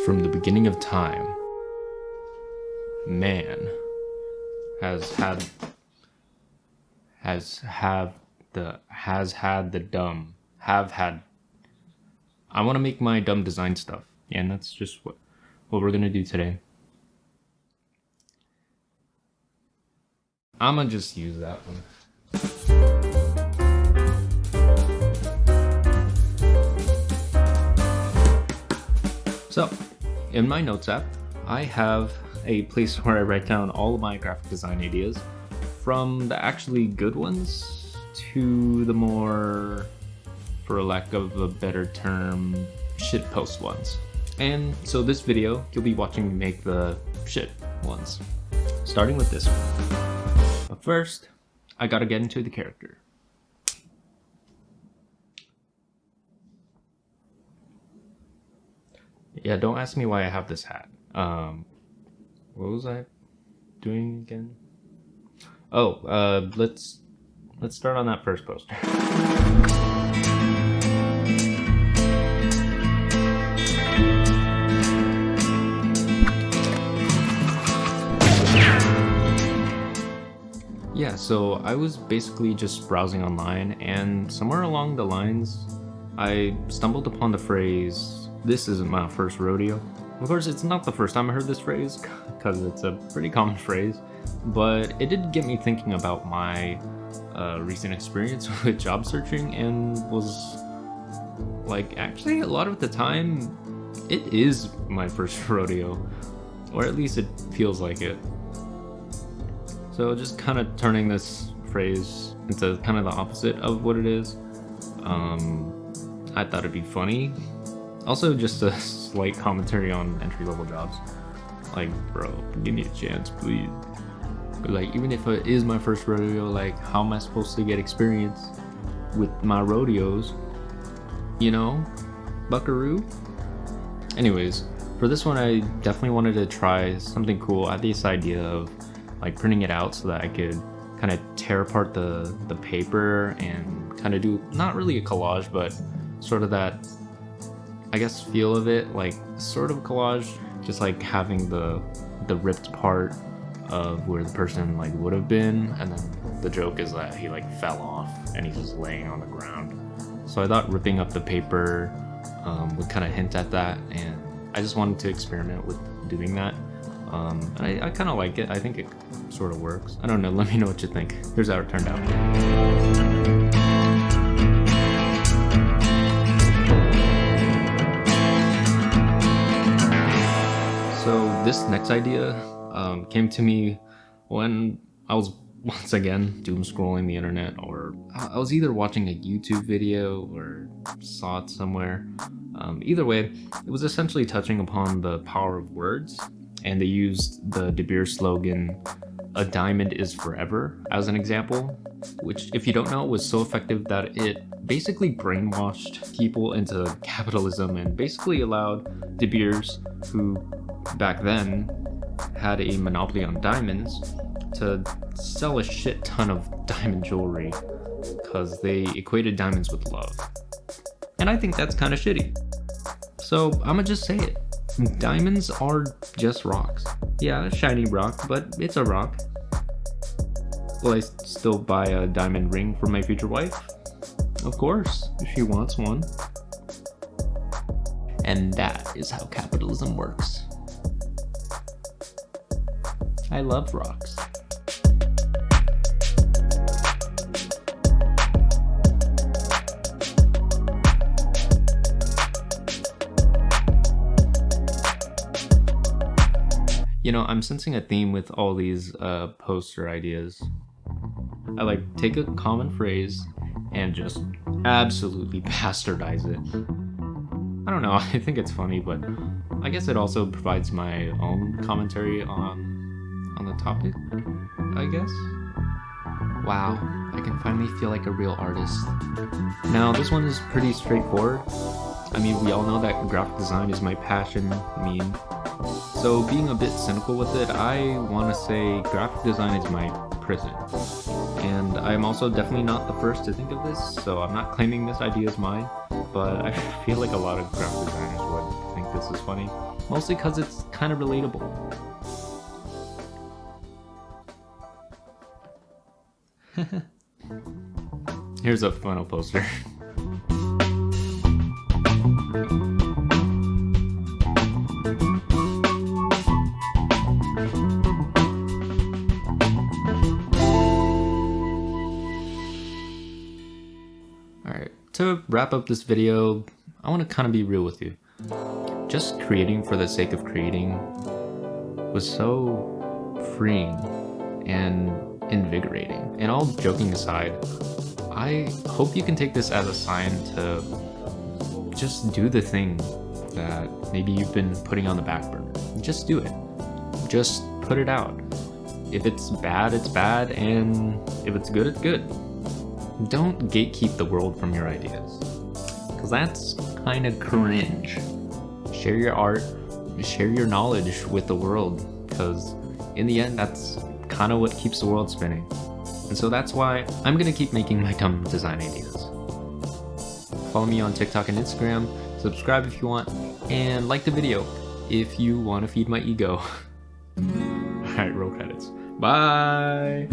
From the beginning of time, man has had the dumb have had. I want to make my dumb design stuff, and that's just what we're gonna do today. I'm gonna just use that one. So, in my notes app, I have a place where I write down all of my graphic design ideas, from the actually good ones to the more, for lack of a better term, shitpost ones. And so this video, you'll be watching me make the shit ones, starting with this one. But first, I gotta get into the character. Yeah, don't ask me why I have this hat. What was I doing again? Oh, let's start on that first poster. Yeah, so I was basically just browsing online, and somewhere along the lines, I stumbled upon the phrase, "This isn't my first rodeo." Of course, it's not the first time I heard this phrase, because it's a pretty common phrase, but it did get me thinking about my recent experience with job searching, and was like, actually, a lot of the time, it is my first rodeo, or at least it feels like it. So just kind of turning this phrase into kind of the opposite of what it is, I thought it'd be funny. Also, just a slight commentary on entry-level jobs. Like, bro, give me a chance, please. Like, even if it is my first rodeo, like, how am I supposed to get experience with my rodeos? You know? Buckaroo? Anyways, for this one, I definitely wanted to try something cool. I had this idea of, like, printing it out so that I could kind of tear apart the paper and kind of do, not really a collage, but sort of that, I guess, feel of it, like sort of collage, just like having the ripped part of where the person like would have been, and then the joke is that he like fell off and he's just laying on the ground. So I thought ripping up the paper would kind of hint at that, and I just wanted to experiment with doing that. And I kind of like it. I think it sort of works. I don't know, let me know what you think. Here's how it turned out. So this next idea came to me when I was once again doom scrolling the internet, or I was either watching a YouTube video or saw it somewhere. Either way, it was essentially touching upon the power of words, and they used the De Beers slogan, "A diamond is forever," as an example, which, if you don't know, was so effective that it basically brainwashed people into capitalism and basically allowed De Beers, who back then had a monopoly on diamonds, to sell a shit ton of diamond jewelry because they equated diamonds with love. And I think that's kind of shitty. So I'ma just say it. Diamonds are just rocks. Yeah, a shiny rock, but it's a rock. Will I still buy a diamond ring for my future wife? Of course, if she wants one. And that is how capitalism works. I love rocks. You know, I'm sensing a theme with all these poster ideas. I like take a common phrase and just absolutely bastardize it. I don't know, I think it's funny, but I guess it also provides my own commentary on the topic, I guess. Wow, I can finally feel like a real artist. Now, this one is pretty straightforward. I mean, we all know that graphic design is my passion, So being a bit cynical with it, I want to say graphic design is my prison. And I'm also definitely not the first to think of this, so I'm not claiming this idea is mine, but I feel like a lot of graphic designers would think this is funny. Mostly because it's kind of relatable. Here's a funnel poster. Alright, to wrap up this video, I want to kind of be real with you. Just creating for the sake of creating was so freeing and invigorating. And all joking aside, I hope you can take this as a sign to just do the thing that maybe you've been putting on the back burner. Just do it. Just put it out. If it's bad, it's bad, and if it's good, it's good. Don't gatekeep the world from your ideas, because that's kind of cringe. Share your art, share your knowledge with the world, because in the end, that's kind of what keeps the world spinning. And so that's why I'm gonna keep making my dumb design ideas. Follow me on TikTok and Instagram, subscribe if you want, and like the video if you want to feed my ego. Alright, roll credits. Bye!